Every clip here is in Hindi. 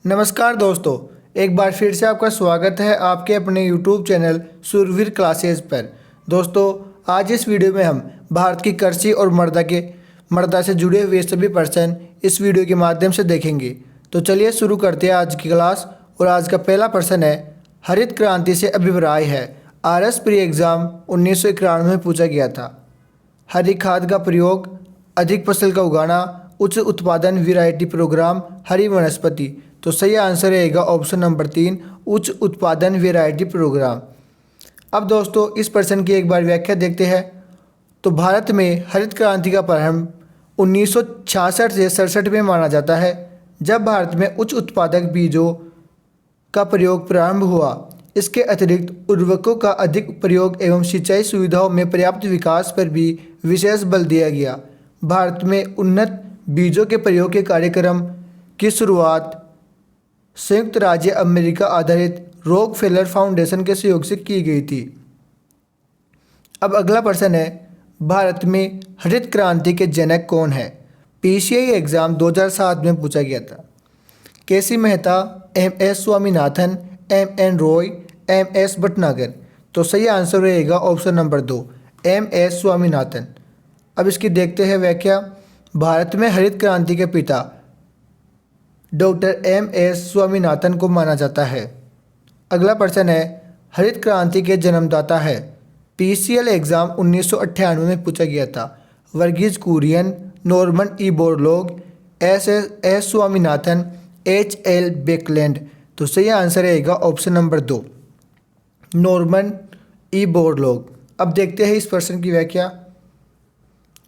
नमस्कार दोस्तों, एक बार फिर से आपका स्वागत है आपके अपने YouTube चैनल सुरवीर क्लासेस पर। दोस्तों, आज इस वीडियो में हम भारत की कृषि और मृदा से जुड़े हुए सभी प्रश्न इस वीडियो के माध्यम से देखेंगे। तो चलिए शुरू करते हैं आज की क्लास। और आज का पहला प्रश्न है, हरित क्रांति से अभिप्राय है। RS प्री एग्ज़ाम 1991 में पूछा गया था। हरी खाद का प्रयोग, अधिक फसल का उगाना, उच्च उत्पादन वैरायटी प्रोग्राम, हरी वनस्पति। तो सही आंसर रहेगा ऑप्शन नंबर 3, उच्च उत्पादन वैरायटी प्रोग्राम। अब दोस्तों, इस प्रश्न की एक बार व्याख्या देखते हैं। तो भारत में हरित क्रांति का प्रारंभ 1966 से 67 में माना जाता है, जब भारत में उच्च उत्पादक बीजों का प्रयोग प्रारंभ हुआ। इसके अतिरिक्त उर्वरकों का अधिक प्रयोग एवं सिंचाई सुविधाओं में पर्याप्त विकास पर भी विशेष बल दिया गया। भारत में उन्नत बीजों के प्रयोग के कार्यक्रम की शुरुआत संयुक्त राज्य अमेरिका आधारित रॉकफेलर फाउंडेशन के सहयोग से की गई थी। अब अगला प्रश्न है, भारत में हरित क्रांति के जनक कौन है? PCI एग्ज़ाम 2007 में पूछा गया था। KC Mehta, MS Swaminathan, MN Roy, MS Bhatnagar. तो सही आंसर रहेगा ऑप्शन नंबर 2, MS स्वामीनाथन। अब इसकी देखते हैं व्याख्या। भारत में हरित क्रांति के पिता डॉक्टर MS स्वामीनाथन को माना जाता है। अगला प्रश्न है, हरित क्रांति के जन्मदाता है। PCL एग्ज़ाम 1998 में पूछा गया था। Verghese Kurien, Norman E Borlaug, S Swaminathan, HL Baekeland. तो सही आंसर रहेगा option number 2, Norman E Borlaug. अब देखते हैं इस प्रश्न की व्याख्या।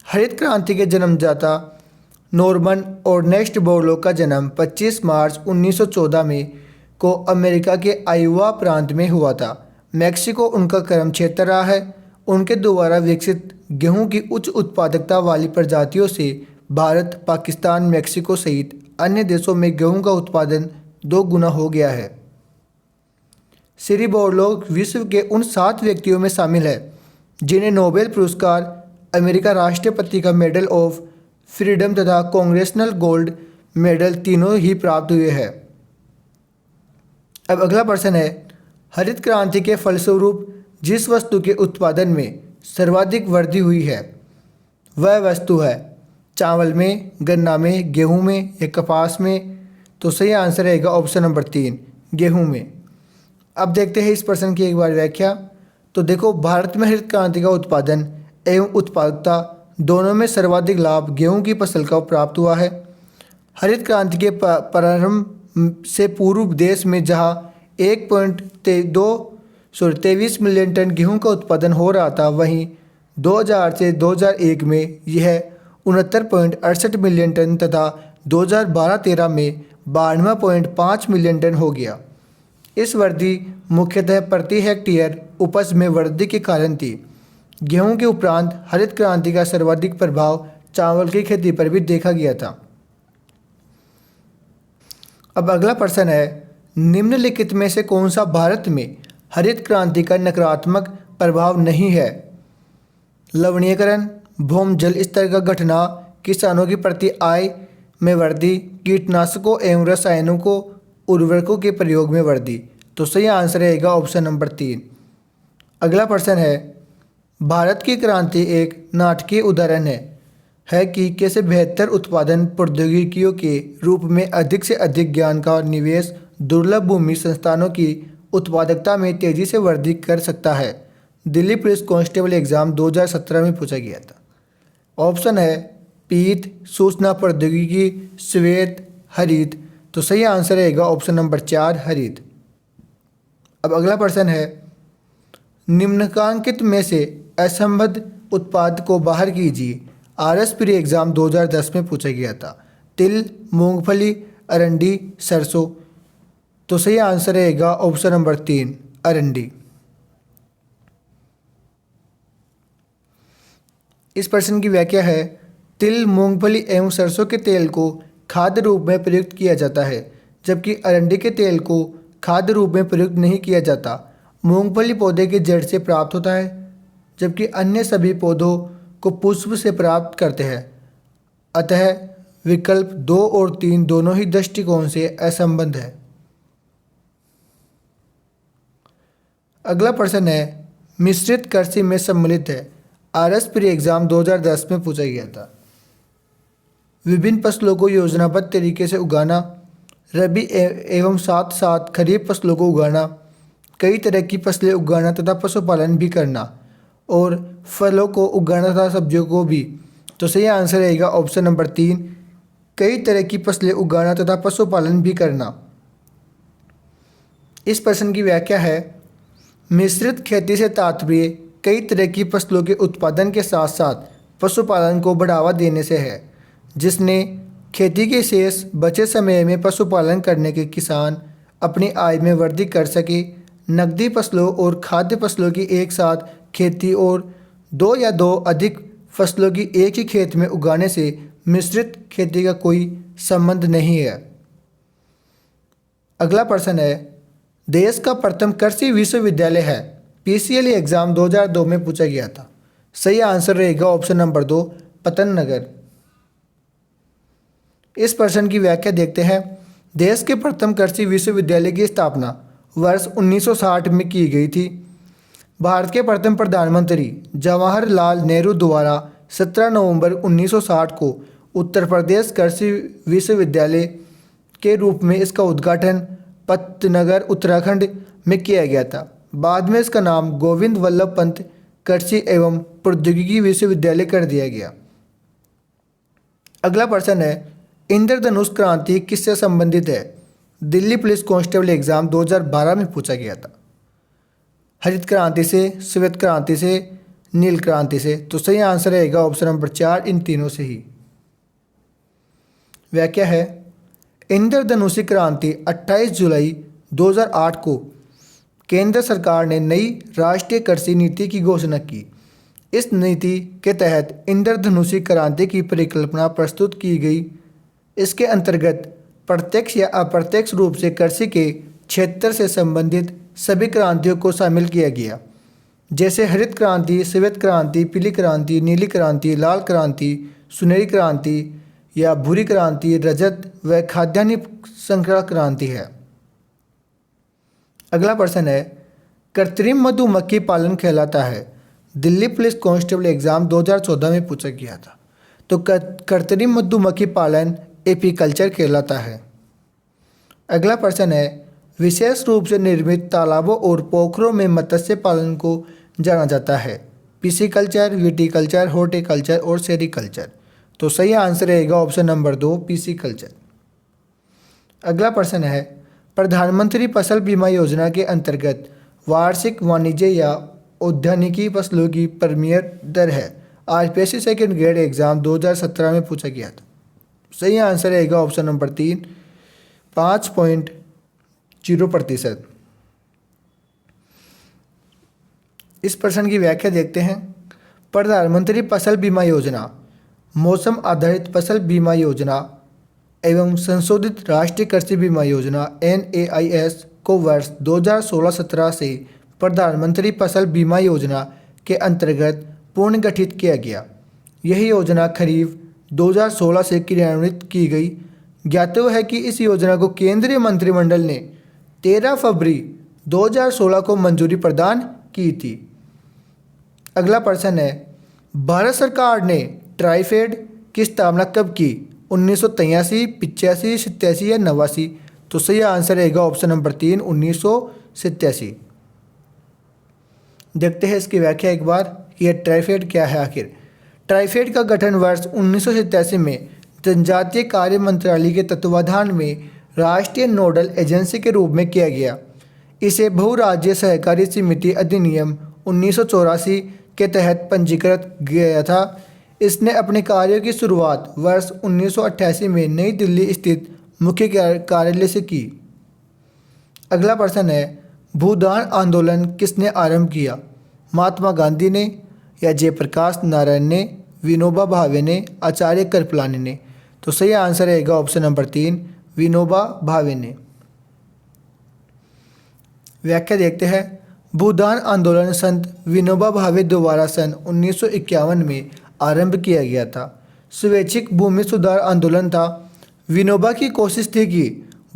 हरित क्रांति के जन्मदाता नॉर्मन अर्नेस्ट बोरलॉग का जन्म 25 मार्च 1914 में को अमेरिका के आयोवा प्रांत में हुआ था। मैक्सिको उनका कर्म क्षेत्र रहा है। उनके द्वारा विकसित गेहूं की उच्च उत्पादकता वाली प्रजातियों से भारत, पाकिस्तान, मैक्सिको सहित अन्य देशों में गेहूं का उत्पादन 2 गुना हो गया है। श्री बोरलॉग विश्व के उन 7 व्यक्तियों में शामिल है जिन्हें नोबेल पुरस्कार, अमेरिका राष्ट्रपति का मेडल ऑफ फ्रीडम तथा कांग्रेसनल गोल्ड मेडल तीनों ही प्राप्त हुए हैं। अब अगला प्रश्न है, हरित क्रांति के फलस्वरूप जिस वस्तु के उत्पादन में सर्वाधिक वृद्धि हुई है वह वस्तु है चावल में, गन्ना में, गेहूं में या कपास में। तो सही आंसर रहेगा ऑप्शन नंबर 3, गेहूं में। अब देखते हैं इस प्रश्न की एक बार व्याख्या। तो देखो, भारत में हरित क्रांति का उत्पादन एवं उत्पादकता दोनों में सर्वाधिक लाभ गेहूं की फसल का प्राप्त हुआ है। हरित क्रांति के प्रारंभ से पूर्व देश में जहां 1.23 मिलियन टन गेहूं का उत्पादन हो रहा था, वहीं 2000 से 2001 में यह 69.68 मिलियन टन तथा 2012-13 में 92.5 मिलियन टन हो गया। इस वृद्धि मुख्यतः प्रति हेक्टेयर उपज में वृद्धि के कारण थी। गेहूं के उपरांत हरित क्रांति का सर्वाधिक प्रभाव चावल की खेती पर भी देखा गया था। अब अगला प्रश्न है, निम्नलिखित में से कौन सा भारत में हरित क्रांति का नकारात्मक प्रभाव नहीं है? लवणीकरण, भूमि जल स्तर का घटना, किसानों की प्रति आय में वृद्धि, कीटनाशकों एवं रसायनों को उर्वरकों के प्रयोग में वृद्धि। तो सही आंसर रहेगा ऑप्शन नंबर 3। अगला प्रश्न है, भारत की क्रांति एक नाटकीय उदाहरण है कि कैसे बेहतर उत्पादन प्रौद्योगिकियों के रूप में अधिक से अधिक ज्ञान का निवेश दुर्लभ भूमि संस्थानों की उत्पादकता में तेजी से वृद्धि कर सकता है। दिल्ली पुलिस कांस्टेबल एग्ज़ाम 2017 में पूछा गया था। ऑप्शन है पीत, सूचना प्रौद्योगिकी, श्वेत, हरित। तो सही आंसर रहेगा ऑप्शन नंबर 4, हरित। अब अगला प्रश्न है, निम्नलिखित में से असंबद्ध उत्पाद को बाहर कीजिए। RS प्री एग्ज़ाम 2010 में पूछा गया था। तिल, मूंगफली, अरंडी, सरसों। तो सही आंसर रहेगा ऑप्शन नंबर 3, अरंडी। इस प्रश्न की व्याख्या है, तिल, मूंगफली एवं सरसों के तेल को खाद्य रूप में प्रयुक्त किया जाता है, जबकि अरंडी के तेल को खाद्य रूप में प्रयुक्त नहीं किया जाता। मूंगफली पौधे की जड़ से प्राप्त होता है, जबकि अन्य सभी पौधों को पुष्प से प्राप्त करते हैं। अतः विकल्प 2 और 3 दोनों ही दृष्टिकोण से असंबद्ध है। अगला प्रश्न है मिश्रित कृषि में सम्मिलित है। आरएस प्री एग्जाम 2010 में पूछा गया था। विभिन्न फसलों को योजनाबद्ध तरीके से उगाना, रबी एवं साथ साथ खरीफ फसलों को उगाना, कई तरह की फसलें उगाना तथा पशुपालन भी करना, और फलों को उगाना तथा सब्जियों को भी। तो सही आंसर रहेगा ऑप्शन नंबर 3, कई तरह की फसलें उगाना तथा पशुपालन भी करना। इस प्रश्न की व्याख्या है मिश्रित खेती से तात्पर्य कई तरह की फसलों के उत्पादन के साथ साथ पशुपालन को बढ़ावा देने से है, जिसने खेती के शेष बचे समय में पशुपालन करने के किसान अपनी आय में वृद्धि कर सके। नकदी फसलों और खाद्य फसलों की एक साथ खेती और 2 या 2 अधिक फसलों की एक ही खेत में उगाने से मिश्रित खेती का कोई संबंध नहीं है। अगला प्रश्न है देश का प्रथम कृषि विश्वविद्यालय है। पीसीएल एग्जाम 2002 में पूछा गया था। सही आंसर रहेगा ऑप्शन नंबर 2, पतन नगर। इस प्रश्न की व्याख्या देखते हैं। देश के प्रथम कृषि विश्वविद्यालय की स्थापना वर्ष 1960 में की गई थी। भारत के प्रथम प्रधानमंत्री जवाहरलाल नेहरू द्वारा 17 नवंबर 1960 को उत्तर प्रदेश कृषि विश्वविद्यालय के रूप में इसका उद्घाटन पतनगर उत्तराखंड में किया गया था। बाद में इसका नाम गोविंद वल्लभ पंत कृषि एवं प्रौद्योगिकी विश्वविद्यालय कर दिया गया। अगला प्रश्न है इंद्रधनुष क्रांति किससे संबंधित है। दिल्ली पुलिस कांस्टेबल एग्जाम 2012 में पूछा गया था। हरित क्रांति से, श्वेत क्रांति से, नील क्रांति से। तो सही आंसर रहेगा ऑप्शन नंबर 4, इन तीनों से ही। व्याख्या है इंद्रधनुषी क्रांति 28 जुलाई 2008 को केंद्र सरकार ने नई राष्ट्रीय कृषि नीति की घोषणा की। इस नीति के तहत इंद्रधनुषी क्रांति की परिकल्पना प्रस्तुत की गई। इसके अंतर्गत प्रत्यक्ष या अप्रत्यक्ष रूप से कृषि के क्षेत्र से संबंधित सभी क्रांतियों को शामिल किया गया, जैसे हरित क्रांति, श्वेत क्रांति, पीली क्रांति, नीली क्रांति, लाल क्रांति, सुनहरी क्रांति या भूरी क्रांति, रजत व खाद्यान्न श्रृंखला क्रांति है। अगला प्रश्न है कृत्रिम मधुमक्खी पालन कहलाता है। दिल्ली पुलिस कांस्टेबल एग्जाम 2014 में पूछा गया था। तो कृत्रिम मधुमक्खी पालन एपीकल्चर कहलाता है। अगला प्रश्न है विशेष रूप से निर्मित तालाबों और पोखरों में मत्स्य पालन को जाना जाता है। पिसीकल्चर, विटीकल्चर, हॉर्टिकल्चर और सेरीकल्चर। तो सही आंसर रहेगा ऑप्शन नंबर 2, पिसीकल्चर। अगला प्रश्न है प्रधानमंत्री फसल बीमा योजना के अंतर्गत वार्षिक वाणिज्य या उद्यानिकी फसलों की प्रीमियम दर है। आरपीएससी सेकेंड ग्रेड एग्जाम 2017 में पूछा गया था। सही आंसर रहेगा ऑप्शन नंबर 3, 5.0%। इस प्रश्न की व्याख्या देखते हैं। प्रधानमंत्री फसल बीमा योजना मौसम आधारित फसल बीमा योजना एवं संशोधित राष्ट्रीय कृषि बीमा योजना NAIS को वर्ष 2016-17 से प्रधानमंत्री फसल बीमा योजना के अंतर्गत पुनर्गठित किया गया। यह योजना खरीफ 2016 से क्रियान्वित की गई। ज्ञातव्य है कि इस योजना को केंद्रीय मंत्रिमंडल ने 13 फरवरी 2016 को मंजूरी प्रदान की थी। अगला प्रश्न है भारत सरकार ने ट्राइफेड की स्थापना कब की। 1983, 85, 87 या 89। तो सही आंसर रहेगा ऑप्शन नंबर 3, 1987। देखते हैं इसकी व्याख्या एक बार। यह ट्राइफेड क्या है आखिर। ट्राइफेड का गठन वर्ष 1987 में जनजातीय कार्य मंत्रालय के तत्वाधान में राष्ट्रीय नोडल एजेंसी के रूप में किया गया। इसे बहुराज्यीय सहकारी समिति अधिनियम 1984 के तहत पंजीकृत गया था। इसने अपने कार्यों की शुरुआत वर्ष 1988 में नई दिल्ली स्थित मुख्य कार्यालय से की। अगला प्रश्न है भूदान आंदोलन किसने आरंभ किया। महात्मा गांधी ने या जयप्रकाश नारायण ने, विनोबा भावे ने, आचार्य कृपलानी ने। तो सही आंसर रहेगा ऑप्शन नंबर 3, विनोबा भावे ने। व्याख्या देखते हैं। भूदान आंदोलन संत विनोबा भावे द्वारा सन 1951 में आरंभ किया गया था। स्वैच्छिक भूमि सुधार आंदोलन था। विनोबा की कोशिश थी कि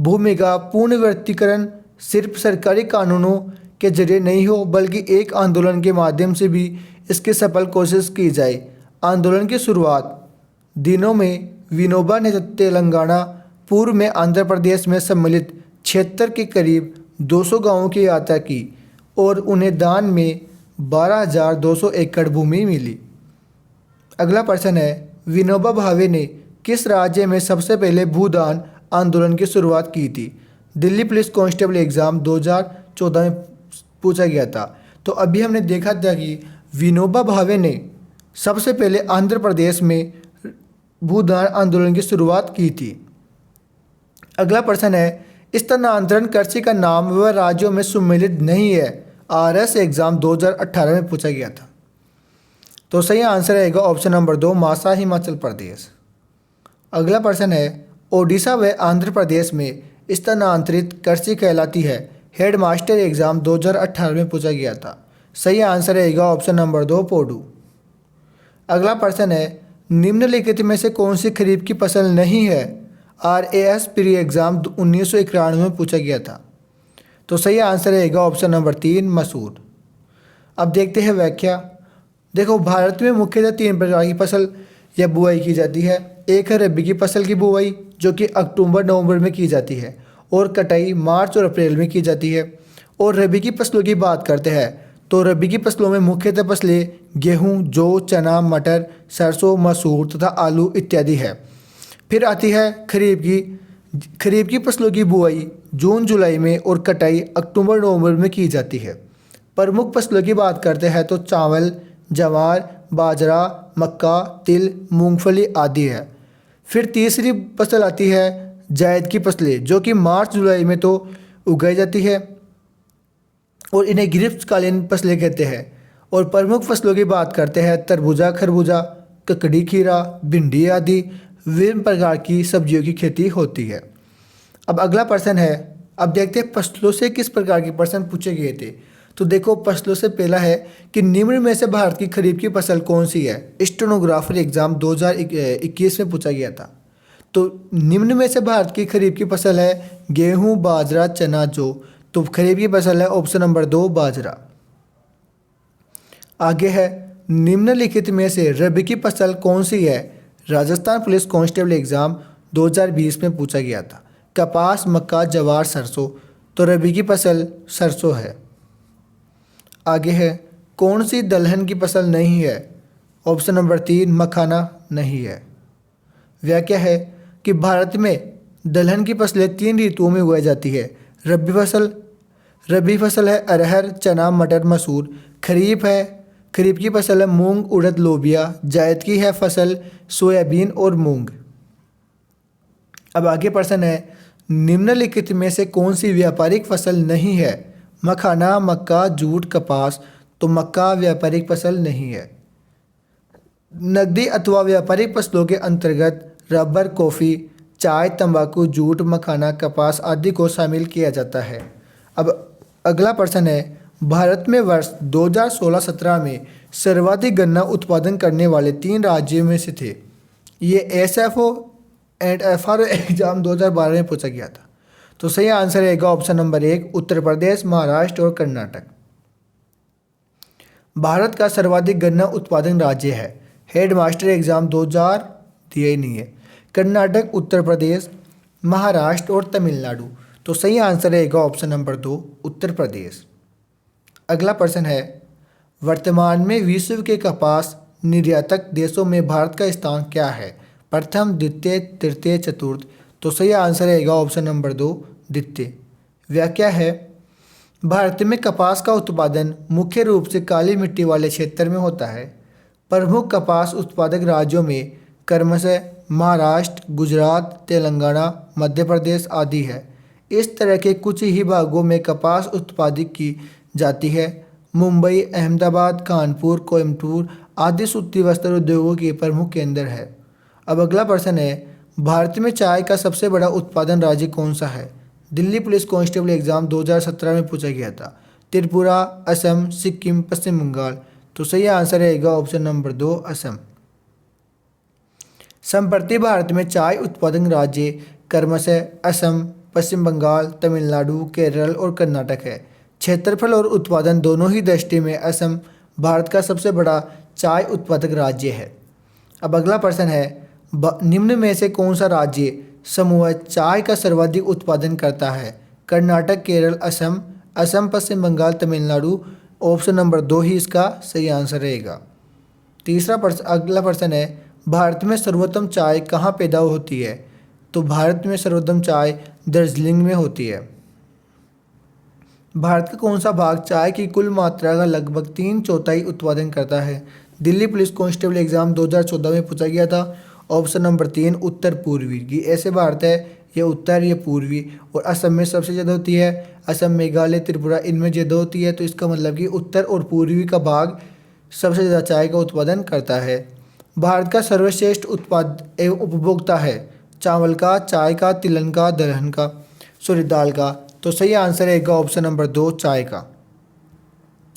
भूमि का पुनर्व्यवस्थीकरण सिर्फ सरकारी कानूनों के जरिए नहीं हो, बल्कि एक आंदोलन के माध्यम से भी इसकी सफल कोशिश की जाए। आंदोलन की शुरुआत दिनों में विनोबा ने तेलंगाना, पूर्व में आंध्र प्रदेश में सम्मिलित क्षेत्र के करीब 200 गांवों की यात्रा की और उन्हें दान में 12,200 एकड़ भूमि मिली। अगला प्रश्न है, विनोबा भावे ने किस राज्य में सबसे पहले भूदान आंदोलन की शुरुआत की थी? दिल्ली पुलिस कांस्टेबल एग्ज़ाम 2014 में पूछा गया था। तो अभी हमने देखा था कि विनोबा भावे ने सबसे पहले आंध्र प्रदेश में भूदान आंदोलन की शुरुआत की थी। अगला प्रश्न है, स्थानांतरण कृषि का नाम वह राज्यों में सम्मिलित नहीं है। RS एग्ज़ाम 2018 में पूछा गया था। तो सही आंसर रहेगा ऑप्शन नंबर 2, मासा, हिमाचल प्रदेश। अगला प्रश्न है, ओडिशा व आंध्र प्रदेश में स्थानांतरित कृषि कहलाती है। हेडमास्टर एग्ज़ाम 2018 में पूछा गया था। सही आंसर रहेगा ऑप्शन नंबर 2, पोडू। अगला प्रश्न है, निम्नलिखित में से कौन सी खरीफ की फसल नहीं है? RAS प्री एग्ज़ाम 1991 में पूछा गया था। तो सही आंसर रहेगा ऑप्शन नंबर 3, मसूर। अब देखते हैं व्याख्या। देखो, भारत में मुख्यतः 3 प्रकार की फसल या बुआई की जाती है। एक है रबी की फसल की बुआई, जो कि अक्टूबर-नवंबर में की जाती है, और कटाई मार्च और अप्रैल में की जाती है। और रबी की फसलों की बात करते हैं तो रबी की फसलों में मुख्यतः फसलें गेहूँ, जौ, चना, मटर, सरसों, मसूर तथा आलू इत्यादि है। फिर आती है खरीफ की फसलों की बुआई जून जुलाई में और कटाई अक्टूबर नवंबर में की जाती है। प्रमुख फसलों की बात करते हैं तो चावल, ज्वार, बाजरा, मक्का, तिल, मूंगफली आदि है। फिर तीसरी फसल आती है जायद की फसलें, जो कि मार्च जुलाई में तो उगाई जाती है और इन्हें ग्रीष्मकालीन फसलें कहते हैं। और प्रमुख फसलों की बात करते हैं तरबूजा, खरबूजा, ककड़ी, खीरा, भिंडी आदि विभिन्न प्रकार की सब्जियों की खेती होती है। अब अगला प्रश्न है, अब देखते हैं फसलों से किस प्रकार के प्रश्न पूछे गए थे। तो देखो, फसलों से पहला है कि निम्न में से भारत की खरीफ की फसल कौन सी है? स्टेनोग्राफर एग्जाम 2021 में पूछा गया था। तो निम्न में से भारत की खरीफ की फसल है गेहूं, बाजरा, चना, जौ। तो खरीफ की फसल है ऑप्शन नंबर 2, बाजरा। आगे है, निम्नलिखित में से रबी की फसल कौन सी है? राजस्थान पुलिस कांस्टेबल एग्जाम 2020 में पूछा गया था। कपास, मक्का, ज्वार, सरसों। तो रबी की फसल सरसों है। आगे है, कौन सी दलहन की फसल नहीं है? ऑप्शन नंबर 3, मखाना नहीं है। व्याख्या है कि भारत में दलहन की फसलें 3 ऋतुओं में उगाई जाती है। रबी फसल है अरहर, चना, मटर, मसूर। खरीफ की फसल है मूंग, उड़द, लोबिया। जायद की है फसल सोयाबीन और मूंग। अब आगे प्रश्न है, निम्नलिखित में से कौन सी व्यापारिक फसल नहीं है? मखाना, मक्का, जूट, कपास। तो मक्का व्यापारिक फसल नहीं है। नकदी अथवा व्यापारिक फसलों के अंतर्गत रबर, कॉफ़ी, चाय, तंबाकू, जूट, मखाना, कपास आदि को शामिल किया जाता है। अब अगला प्रश्न है, भारत में वर्ष 2016-17 में सर्वाधिक गन्ना उत्पादन करने वाले 3 राज्यों में से थे। ये SFO एंड FRO एग्जाम 2012 में पूछा गया था। तो सही आंसर रहेगा ऑप्शन नंबर 1, उत्तर प्रदेश, महाराष्ट्र और कर्नाटक। भारत का सर्वाधिक गन्ना उत्पादन राज्य है। हेडमास्टर एग्जाम 2000 दिया ही नहीं है। कर्नाटक, उत्तर प्रदेश, महाराष्ट्र और तमिलनाडु। तो सही आंसर रहेगा ऑप्शन नंबर 2, उत्तर प्रदेश। अगला प्रश्न है, वर्तमान में विश्व के कपास निर्यातक देशों में भारत का स्थान क्या है? प्रथम, द्वितीय, तृतीय, चतुर्थ। तो सही आंसर रहेगा ऑप्शन नंबर 2, द्वितीय। व्याख्या है, भारत में कपास का उत्पादन मुख्य रूप से काली मिट्टी वाले क्षेत्र में होता है। प्रमुख कपास उत्पादक राज्यों में क्रमशः महाराष्ट्र, गुजरात, तेलंगाना, मध्य प्रदेश आदि है। इस तरह के कुछ ही भागों में कपास उत्पादित की जाती है। मुंबई, अहमदाबाद, कानपुर, कोयम्बटूर आदि सूती वस्त्र उद्योगों के प्रमुख केंद्र है। अब अगला प्रश्न है, भारत में चाय का सबसे बड़ा उत्पादन राज्य कौन सा है? दिल्ली पुलिस कांस्टेबल एग्जाम 2017 में पूछा गया था। त्रिपुरा, असम, सिक्किम, पश्चिम बंगाल। तो सही आंसर रहेगा ऑप्शन नंबर 2, असम। संप्रति भारत में चाय उत्पादक राज्य क्रमशः असम, पश्चिम बंगाल, तमिलनाडु, केरल और कर्नाटक है। क्षेत्रफल और उत्पादन दोनों ही दृष्टि में असम भारत का सबसे बड़ा चाय उत्पादक राज्य है। अब अगला प्रश्न है, निम्न में से कौन सा राज्य समूह चाय का सर्वाधिक उत्पादन करता है? कर्नाटक, केरल, असम, असम, पश्चिम बंगाल, तमिलनाडु। ऑप्शन नंबर 2 ही इसका सही आंसर रहेगा। अगला प्रश्न है, भारत में सर्वोत्तम चाय कहाँ पैदा होती है? तो भारत में सर्वोत्तम चाय दार्जिलिंग में होती है। भारत का कौन सा भाग चाय की कुल मात्रा का लगभग 3/4 उत्पादन करता है? दिल्ली पुलिस कांस्टेबल एग्जाम 2014 में पूछा गया था। ऑप्शन नंबर 3 उत्तर पूर्वी। ये ऐसे भारत है, ये उत्तर, ये पूर्वी। और असम में सबसे ज़्यादा होती है, असम, मेघालय, त्रिपुरा, इनमें ज़्यादा होती है। तो इसका मतलब कि उत्तर और पूर्वी का भाग सबसे ज़्यादा चाय का उत्पादन करता है। भारत का सर्वश्रेष्ठ उत्पाद एवं उपभोक्ता है चावल का, चाय का, तिलहन का, दलहन का, दाल का। तो सही आंसर रहेगा ऑप्शन नंबर 2 चाय का।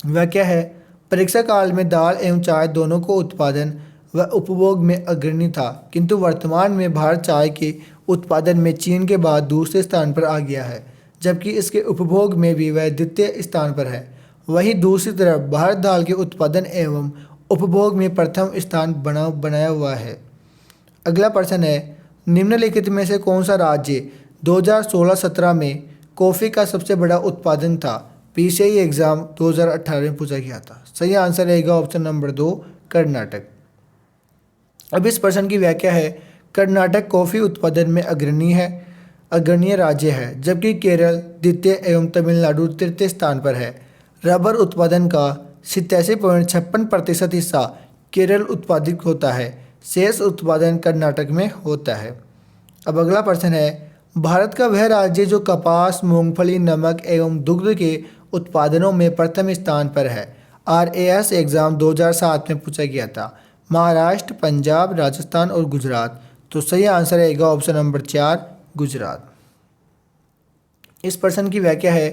वह क्या है? परीक्षा काल में दाल एवं चाय दोनों को उत्पादन व उपभोग में अग्रणी था, किंतु वर्तमान में भारत चाय के उत्पादन में चीन के बाद दूसरे स्थान पर आ गया है, जबकि इसके उपभोग में भी वह द्वितीय स्थान पर है। वहीं दूसरी तरफ भारत दाल के उत्पादन एवं उपभोग में प्रथम स्थान बनाया हुआ है। अगला प्रश्न है, निम्नलिखित में से कौन सा राज्य 2016-17 में कॉफ़ी का सबसे बड़ा उत्पादन था? पीसीआई एग्जाम 2018 में पूछा गया था। सही आंसर रहेगा ऑप्शन नंबर 2 कर्नाटक। अब इस प्रश्न की व्याख्या है, कर्नाटक कॉफ़ी उत्पादन में अग्रणीय राज्य है, जबकि केरल द्वितीय एवं तमिलनाडु तृतीय स्थान पर है। रबर उत्पादन का 87.56% हिस्सा केरल उत्पादित होता है, शेष उत्पादन कर्नाटक में होता है। अब अगला प्रश्न है, भारत का वह राज्य जो कपास, मूंगफली, नमक एवं दुग्ध के उत्पादनों में प्रथम स्थान पर है। RAS एग्जाम 2007 में पूछा गया था। महाराष्ट्र, पंजाब, राजस्थान और गुजरात। तो सही आंसर रहेगा ऑप्शन नंबर 4 गुजरात। इस प्रश्न की व्याख्या है,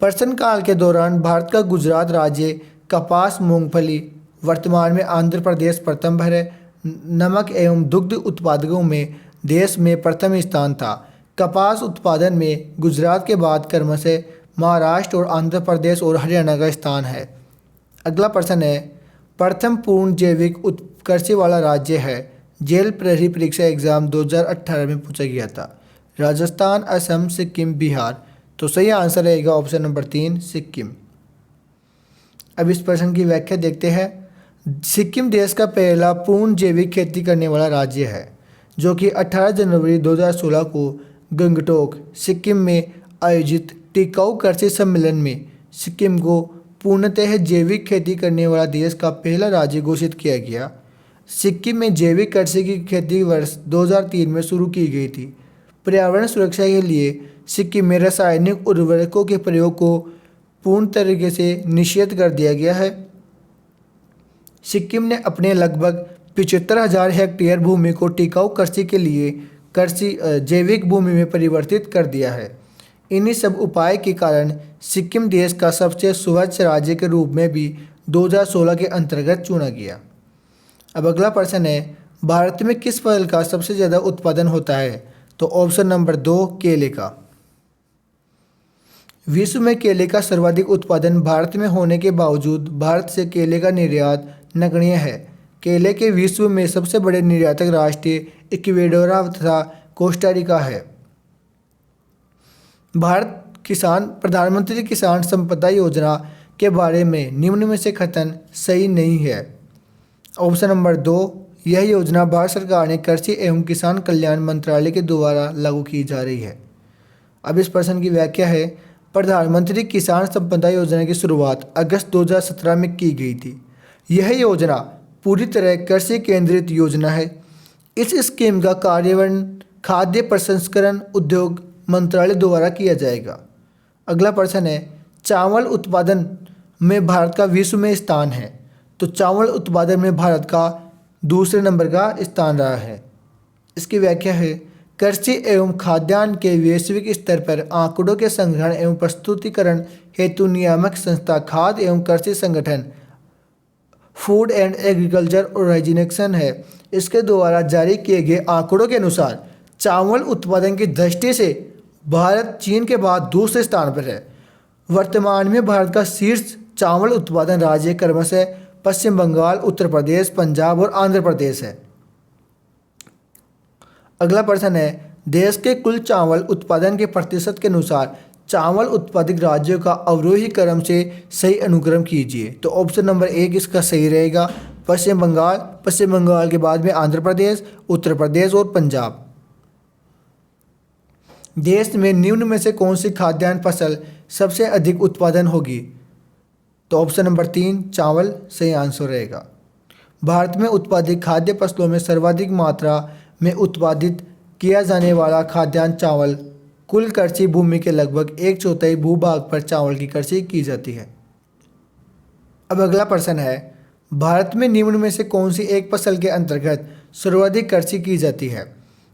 प्रश्न काल के दौरान भारत का गुजरात राज्य कपास, मूंगफली, वर्तमान में आंध्र प्रदेश प्रथम पर है। नमक एवं दुग्ध उत्पादकों में देश में प्रथम स्थान था। कपास उत्पादन में गुजरात के बाद क्रमशः महाराष्ट्र और आंध्र प्रदेश और हरियाणा का स्थान है। अगला प्रश्न है, प्रथम पूर्ण जैविक कृषि वाला राज्य है। जेल प्रहरी परीक्षा एग्जाम 2018 में पूछा गया था। राजस्थान, असम, सिक्किम, बिहार। तो सही आंसर रहेगा ऑप्शन नंबर 3 सिक्किम। अब इस प्रश्न की व्याख्या देखते हैं। सिक्किम देश का पहला पूर्ण जैविक खेती करने वाला राज्य है, जो कि 18 जनवरी 2016 को गंगटोक, सिक्किम में आयोजित टिकाऊ कृषि सम्मेलन में सिक्किम को पूर्णतः जैविक खेती करने वाला देश का पहला राज्य घोषित किया गया। सिक्किम में जैविक कृषि की खेती वर्ष 2003 में शुरू की गई थी। पर्यावरण सुरक्षा के लिए सिक्किम में रासायनिक उर्वरकों के प्रयोग को पूर्ण तरीके से निषेध कर दिया गया है। सिक्किम ने अपने लगभग 75,000 हेक्टेयर भूमि को टिकाऊ कृषि के लिए जैविक भूमि में परिवर्तित कर दिया है। इन्हीं सब उपाय के कारण सिक्किम देश का सबसे स्वच्छ राज्य के रूप में भी 2016 के अंतर्गत चुना गया। अब अगला प्रश्न है, भारत में किस फल का सबसे ज़्यादा उत्पादन होता है? तो ऑप्शन नंबर 2 केले का। विश्व में केले का सर्वाधिक उत्पादन भारत में होने के बावजूद भारत से केले का निर्यात नगण्य है। केले के विश्व में सबसे बड़े निर्यातक राष्ट्र इक्वेडोर तथा कोस्टारिका है। प्रधानमंत्री किसान संपदा योजना के बारे में निम्न में से कथन सही नहीं है। ऑप्शन नंबर 2, यह योजना भारत सरकार ने कृषि एवं किसान कल्याण मंत्रालय के द्वारा लागू की जा रही है। अब इस प्रश्न की व्याख्या है, प्रधानमंत्री किसान संपदा योजना की शुरुआत अगस्त 2017 में की गई थी। यह योजना पूरी तरह कृषि केंद्रित योजना है। इस स्कीम का कार्यान्वयन खाद्य प्रसंस्करण उद्योग मंत्रालय द्वारा किया जाएगा। अगला प्रश्न है, चावल उत्पादन में भारत का विश्व में स्थान है। तो चावल उत्पादन में भारत का दूसरे नंबर का स्थान रहा है। इसकी व्याख्या है, कृषि एवं खाद्यान्न के वैश्विक स्तर पर आंकड़ों के संग्रहण एवं प्रस्तुतिकरण हेतु नियामक संस्था खाद्य एवं कृषि संगठन फूड एंड एग्रीकल्चर ऑर्गेनाइजेशन है। इसके द्वारा जारी किए गए आंकड़ों के अनुसार चावल उत्पादन की दृष्टि से भारत चीन के बाद दूसरे स्थान पर है। वर्तमान में भारत का शीर्ष चावल उत्पादन राज्य क्रमशः पश्चिम बंगाल, उत्तर प्रदेश, पंजाब और आंध्र प्रदेश है। अगला प्रश्न है, देश के कुल चावल उत्पादन के प्रतिशत के अनुसार चावल उत्पादित राज्यों का अवरोही क्रम से सही अनुक्रम कीजिए। तो ऑप्शन नंबर 1 इसका सही रहेगा, पश्चिम बंगाल, पश्चिम बंगाल के बाद में आंध्र प्रदेश, उत्तर प्रदेश और पंजाब। देश में निम्न में से कौन सी खाद्यान्न फसल सबसे अधिक उत्पादन होगी? तो ऑप्शन नंबर 3 चावल सही आंसर रहेगा। भारत में उत्पादित खाद्य फसलों में सर्वाधिक मात्रा में उत्पादित किया जाने वाला खाद्यान्न चावल, कुल कृषि भूमि के लगभग 1/4 भूभाग पर चावल की कृषि की जाती है। अब अगला प्रश्न है, भारत में निम्न में से कौन सी एक फसल के अंतर्गत सर्वाधिक कृषि की जाती है?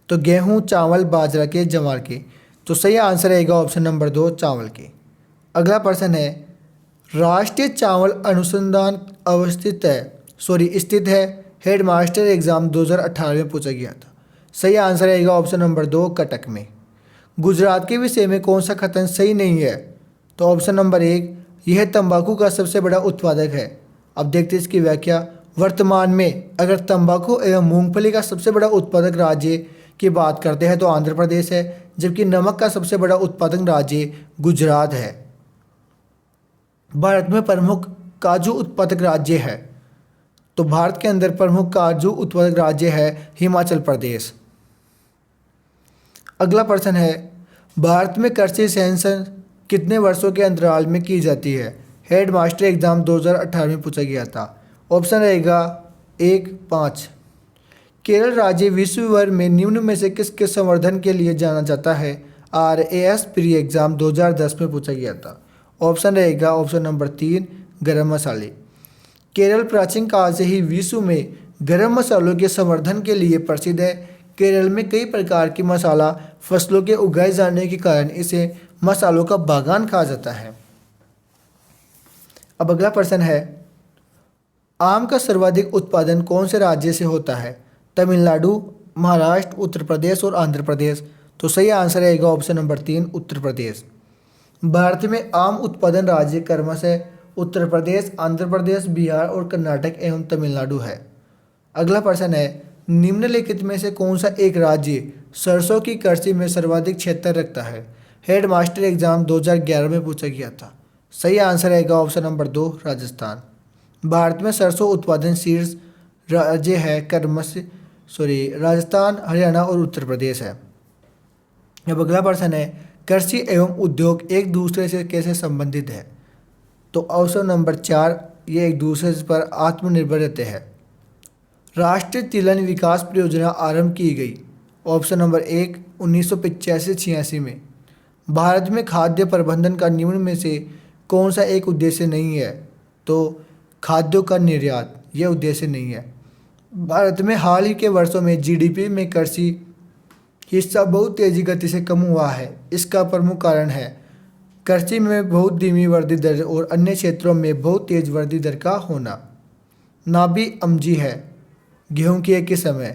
तो गेहूं, चावल, बाजरा के, ज्वार के। तो सही आंसर रहेगा ऑप्शन नंबर 2 चावल के। अगला प्रश्न है, राष्ट्रीय चावल अनुसंधान स्थित है हेडमास्टर एग्जाम 2018 में पूछा गया था। सही आंसर रहेगा ऑप्शन नंबर 2 कटक में। गुजरात के विषय में कौन सा कथन सही नहीं है? तो ऑप्शन नंबर 1 यह तंबाकू का सबसे बड़ा उत्पादक है। अब देखते हैं इसकी व्याख्या। वर्तमान में अगर तंबाकू एवं मूंगफली का सबसे बड़ा उत्पादक राज्य की बात करते हैं तो आंध्र प्रदेश है, जबकि नमक का सबसे बड़ा उत्पादक राज्य गुजरात है। भारत में प्रमुख काजू उत्पादक राज्य है, तो भारत के अंदर प्रमुख काजू उत्पादक राज्य है हिमाचल प्रदेश। अगला प्रश्न है, भारत में कृषि सेंसस कितने वर्षों के अंतराल में की जाती है? हेडमास्टर एग्जाम 2018 में पूछा गया था। ऑप्शन रहेगा 1 5। केरल राज्य विश्व भर में निम्न में से किसके संवर्धन के लिए जाना जाता है? RAS प्री एग्जाम 2010 में पूछा गया था। ऑप्शन रहेगा ऑप्शन नंबर 3 गरम मसाले। केरल प्राचीन काल से ही विश्व में गरम मसालों के संवर्धन के लिए प्रसिद्ध है। केरल में कई प्रकार की मसाला फसलों के उगाए जाने के कारण इसे मसालों का बागान कहा जाता है। अब अगला प्रश्न है, आम का सर्वाधिक उत्पादन कौन से राज्य से होता है? तमिलनाडु, महाराष्ट्र, उत्तर प्रदेश और आंध्र प्रदेश। तो सही आंसर रहेगा ऑप्शन नंबर 3 उत्तर प्रदेश। भारत में आम उत्पादन राज्य क्रमशः उत्तर प्रदेश, आंध्र प्रदेश, बिहार और कर्नाटक एवं तमिलनाडु है। अगला प्रश्न है, निम्नलिखित में से कौन सा एक राज्य सरसों की कृषि में सर्वाधिक क्षेत्र रखता है? हेडमास्टर एग्जाम 2011 में पूछा गया था। सही आंसर रहेगा ऑप्शन नंबर 2 राजस्थान। भारत में सरसों उत्पादन शीर्ष राज्य है राजस्थान, हरियाणा और उत्तर प्रदेश है। अब अगला प्रश्न है, कृषि एवं उद्योग एक दूसरे से कैसे संबंधित है? तो ऑप्शन नंबर 4 ये एक दूसरे पर आत्मनिर्भर रहते हैं। राष्ट्रीय तिलहन विकास परियोजना आरंभ की गई। ऑप्शन नंबर 1 1985-86 में। भारत में खाद्य प्रबंधन का निम्न में से कौन सा एक उद्देश्य नहीं है? तो खाद्यों का निर्यात यह उद्देश्य नहीं है। भारत में हाल ही के वर्षों में GDP में कृषि हिस्सा बहुत तेजी गति से कम हुआ है। इसका प्रमुख कारण है कृषि में बहुत धीमी वृद्धि दर और अन्य क्षेत्रों में बहुत तेज वृद्धि दर का होना। नाबी अमजी है गेहूं की एक किस्म है।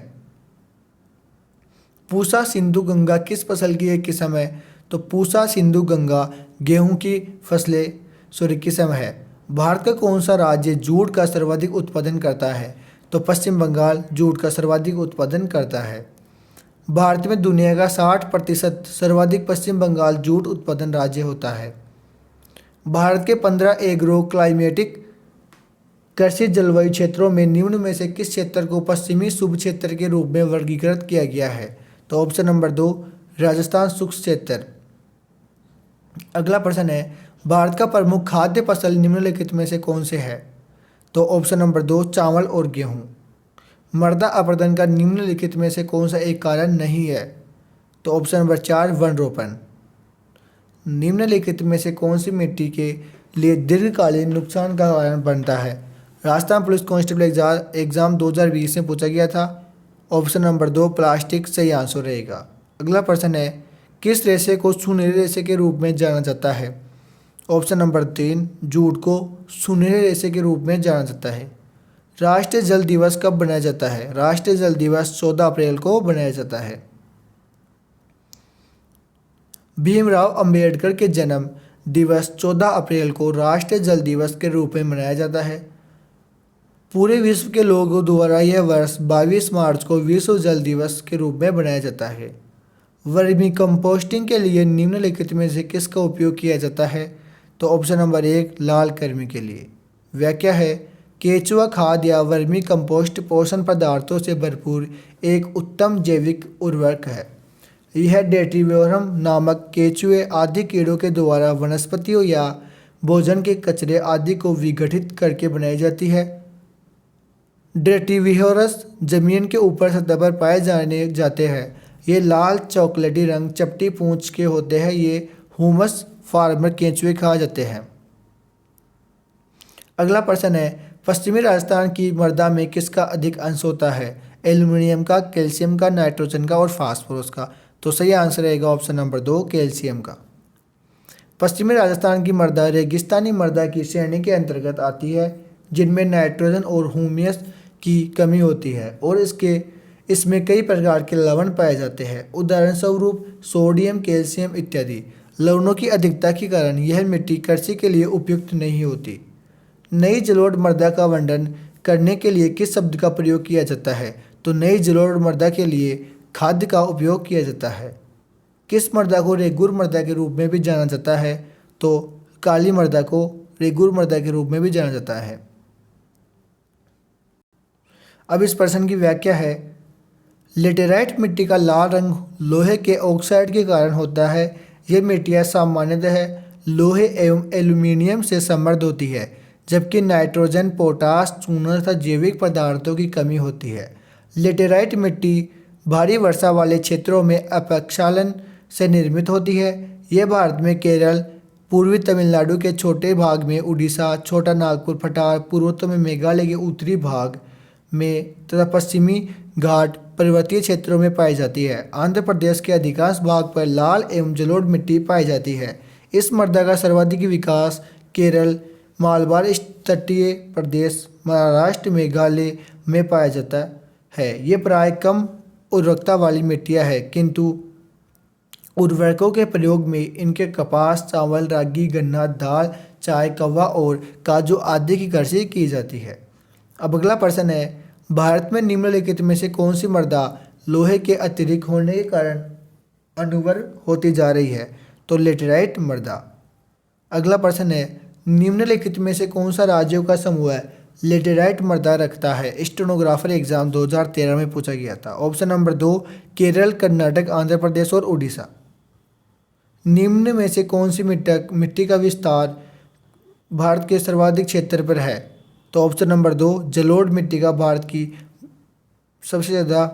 पूसा सिंधु गंगा किस फसल की एक किस्म है? तो पूसा सिंधु गंगा गेहूं की किस्म है। भारत का कौन सा राज्य जूट का सर्वाधिक उत्पादन करता है? तो पश्चिम बंगाल जूट का सर्वाधिक उत्पादन करता है। भारत में दुनिया का 60% सर्वाधिक पश्चिम बंगाल जूट उत्पादन राज्य होता है। भारत के 15 एग्रो क्लाइमेटिक कृषि जलवायु क्षेत्रों में निम्न में से किस क्षेत्र को पश्चिमी शुष्क क्षेत्र के रूप में वर्गीकृत किया गया है? तो ऑप्शन नंबर 2 राजस्थान शुष्क क्षेत्र। अगला प्रश्न है, भारत का प्रमुख खाद्य फसल निम्नलिखित में से कौन से है? तो ऑप्शन नंबर 2 चावल और गेहूं। मृदा अपरदन का निम्नलिखित में से कौन सा एक कारण नहीं है? तो ऑप्शन नंबर 4 वन रोपण। निम्नलिखित में से कौन सी मिट्टी के लिए दीर्घकालीन नुकसान का कारण बनता है? राजस्थान पुलिस कांस्टेबल एग्जाम 2020 में पूछा गया था। ऑप्शन नंबर 2 प्लास्टिक सही आंसर रहेगा। अगला प्रश्न है, किस रेशे को सुनहरे रेशे के रूप में जाना जाता है? ऑप्शन नंबर 3 जूट को सुनहरे रेशे के रूप में जाना जाता है। राष्ट्रीय जल दिवस कब मनाया जाता है? राष्ट्रीय जल दिवस 14 अप्रैल को मनाया जाता है। भीमराव अंबेडकर के जन्म दिवस 14 अप्रैल को राष्ट्रीय जल दिवस के रूप में मनाया जाता है। पूरे विश्व के लोगों द्वारा यह वर्ष 22 मार्च को विश्व जल दिवस के रूप में मनाया जाता है। वर्मी कंपोस्टिंग के लिए निम्नलिखित में से किसका उपयोग किया जाता है? तो ऑप्शन नंबर 1 लाल कृमि के लिए। व्याख्या है केचुआ खाद या वर्मी कंपोस्ट पोषण पदार्थों से भरपूर एक उत्तम जैविक उर्वरक है। यह डेट्रीवोरम नामक केचुए आदि कीड़ों के द्वारा वनस्पतियों या भोजन के कचरे आदि को विघटित करके बनाई जाती है। डेट्रीविहोरस जमीन के ऊपर सतह पर पाए जाने जाते हैं। ये लाल चॉकलेटी रंग चपटी पूंछ के होते हैं। ये ह्यूमस फार्मर केंचुए कहा जाते हैं। अगला प्रश्न है पश्चिमी राजस्थान की मृदा में किसका अधिक अंश होता है? एल्युमिनियम का, कैल्शियम का, नाइट्रोजन का और फास्फोरस का। तो सही आंसर रहेगा ऑप्शन नंबर 2 कैल्शियम का। पश्चिमी राजस्थान की मृदा रेगिस्तानी मृदा की श्रेणी के अंतर्गत आती है जिनमें नाइट्रोजन और ह्यूमस की कमी होती है और इसमें कई प्रकार के लवण पाए जाते हैं। उदाहरण स्वरूप सोडियम, कैल्शियम इत्यादि। लवणों की अधिकता के कारण यह मिट्टी कृषि के लिए उपयुक्त नहीं होती। नई जलोढ़ मृदा का वर्णन करने के लिए किस शब्द का प्रयोग किया जाता है? तो नई जलोढ़ मृदा के लिए खाद्य का उपयोग किया जाता है। किस मृदा को रेगुर मृदा के रूप में भी जाना जाता है? तो काली मृदा को रेगुर मृदा के रूप में भी जाना जाता है। अब इस प्रश्न की व्याख्या है लेटेराइट मिट्टी का लाल रंग लोहे के ऑक्साइड के कारण होता है। यह मिट्टियाँ सामान्यतः लोहे एवं एल्यूमीनियम से समृद्ध होती है जबकि नाइट्रोजन, पोटास, चूना तथा जैविक पदार्थों की कमी होती है। लेटेराइट मिट्टी भारी वर्षा वाले क्षेत्रों में अपक्षालन से निर्मित होती है। यह भारत में केरल, पूर्वी तमिलनाडु के छोटे भाग में, उड़ीसा, छोटा नागपुर पठार, पूर्वोत्तर में मेघालय के उत्तरी भाग में तथा पश्चिमी घाट पर्वतीय क्षेत्रों में पाई जाती है। आंध्र प्रदेश के अधिकांश भाग पर लाल एवं जलोढ़ मिट्टी पाई जाती है। इस मृदा का सर्वाधिक विकास केरल, मालबार तटीय प्रदेश, महाराष्ट्र, मेघालय में पाया जाता है। ये प्राय कम उर्वरकता वाली मिट्टियाँ हैं किंतु उर्वरकों के प्रयोग में इनके कपास, चावल, रागी, गन्ना, दाल, चाय, कौवा और काजू आदि की कृषि की जाती है। अब अगला प्रश्न है भारत में निम्नलिखित में से कौन सी मृदा लोहे के अतिरिक्त होने के कारण अनुर्वर होती जा रही है? तो लेटेराइट मृदा। अगला प्रश्न है निम्नलिखित में से कौन सा राज्यों का समूह है लेटेराइट मृदा रखता है? स्टेनोग्राफर एग्जाम 2013 में पूछा गया था। ऑप्शन नंबर 2 केरल, कर्नाटक, आंध्र प्रदेश और उड़ीसा। निम्न में से कौन सी मिट्टी का विस्तार भारत के सर्वाधिक क्षेत्र पर है? तो ऑप्शन नंबर 2 जलोढ़ मिट्टी का भारत की सबसे ज़्यादा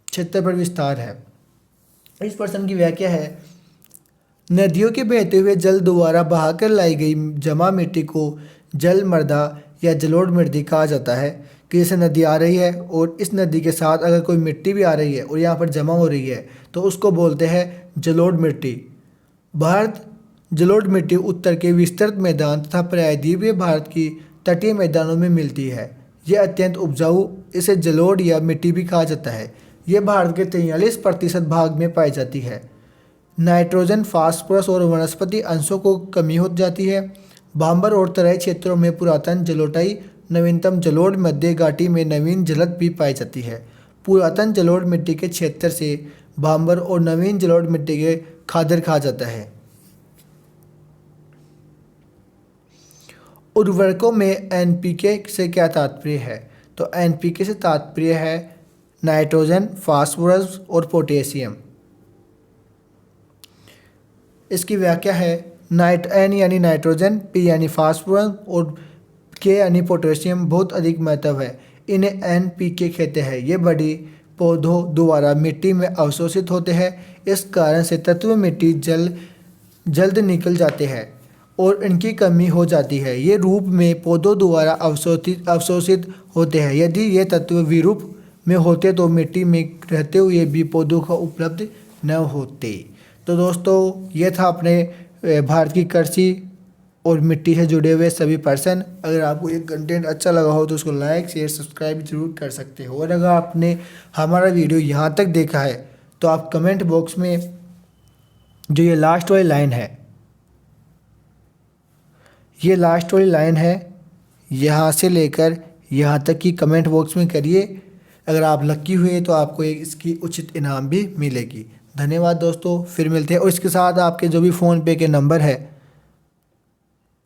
क्षेत्र पर विस्तार है। इस प्रश्न की व्याख्या है नदियों के बहते हुए जल द्वारा बहाकर लाई गई जमा मिट्टी को जल मृदा या जलोढ़ मिट्टी कहा जाता है कि जैसे नदी आ रही है और इस नदी के साथ अगर कोई मिट्टी भी आ रही है और यहाँ पर जमा हो रही है तो उसको बोलते हैं जलोढ़ मिट्टी। भारत जलोढ़ मिट्टी उत्तर के विस्तृत मैदान तथा प्रायद्वीपीय भारत की तटीय मैदानों में मिलती है। यह अत्यंत उपजाऊ, इसे जलोढ़ या मिट्टी भी कहा जाता है। यह भारत के 43% भाग में पाई जाती है। नाइट्रोजन, फास्फोरस और वनस्पति अंशों को कमी हो जाती है। भांबर और तराई क्षेत्रों में पुरातन जलोढ़ाई, नवीनतम जलोढ़ मध्य घाटी में नवीन जलद भी पाई जाती है। पुरातन जलोढ़ मिट्टी के क्षेत्र से भांबर और नवीन जलोढ़ मिट्टी के खादर कहा जाता है। उर्वरकों में एनपीके से क्या तात्पर्य है? तो एनपीके से तात्पर्य है नाइट्रोजन, फास्फोरस और पोटेशियम। इसकी व्याख्या है एन यानी नाइट्रोजन, पी यानी फास्फोरस और के यानी पोटेशियम बहुत अधिक महत्व है। इन्हें एनपीके कहते हैं। ये बड़ी पौधों द्वारा मिट्टी में अवशोषित होते हैं। इस कारण से तत्व मिट्टी जल्द निकल जाते हैं और इनकी कमी हो जाती है। ये रूप में पौधों द्वारा अवशोषित होते हैं। यदि ये तत्व विरूप में होते तो मिट्टी में रहते हुए भी पौधों को उपलब्ध न होते। तो दोस्तों ये था अपने भारत की कृषि और मिट्टी से जुड़े हुए सभी पर्सन। अगर आपको ये कंटेंट अच्छा लगा हो तो उसको लाइक शेयर सब्सक्राइब जरूर कर सकते हो। और अगर आपने हमारा वीडियो यहाँ तक देखा है तो आप कमेंट बॉक्स में जो ये लास्ट वाली लाइन है, ये लास्ट वाली लाइन है, यहाँ से लेकर यहाँ तक की कमेंट बॉक्स में करिए। अगर आप लकी हुए तो आपको एक इसकी उचित इनाम भी मिलेगी। धन्यवाद दोस्तों, फिर मिलते हैं। और इसके साथ आपके जो भी फ़ोनपे के नंबर है,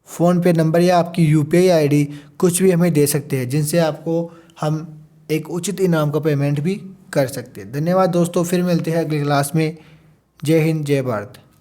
फ़ोनपे नंबर या आपकी यूपीआई आईडी कुछ भी हमें दे सकते हैं, जिनसे आपको हम एक उचित इनाम का पेमेंट भी कर सकते हैं। धन्यवाद दोस्तों, फिर मिलते हैं अगली क्लास में। जय हिंद, जय भारत।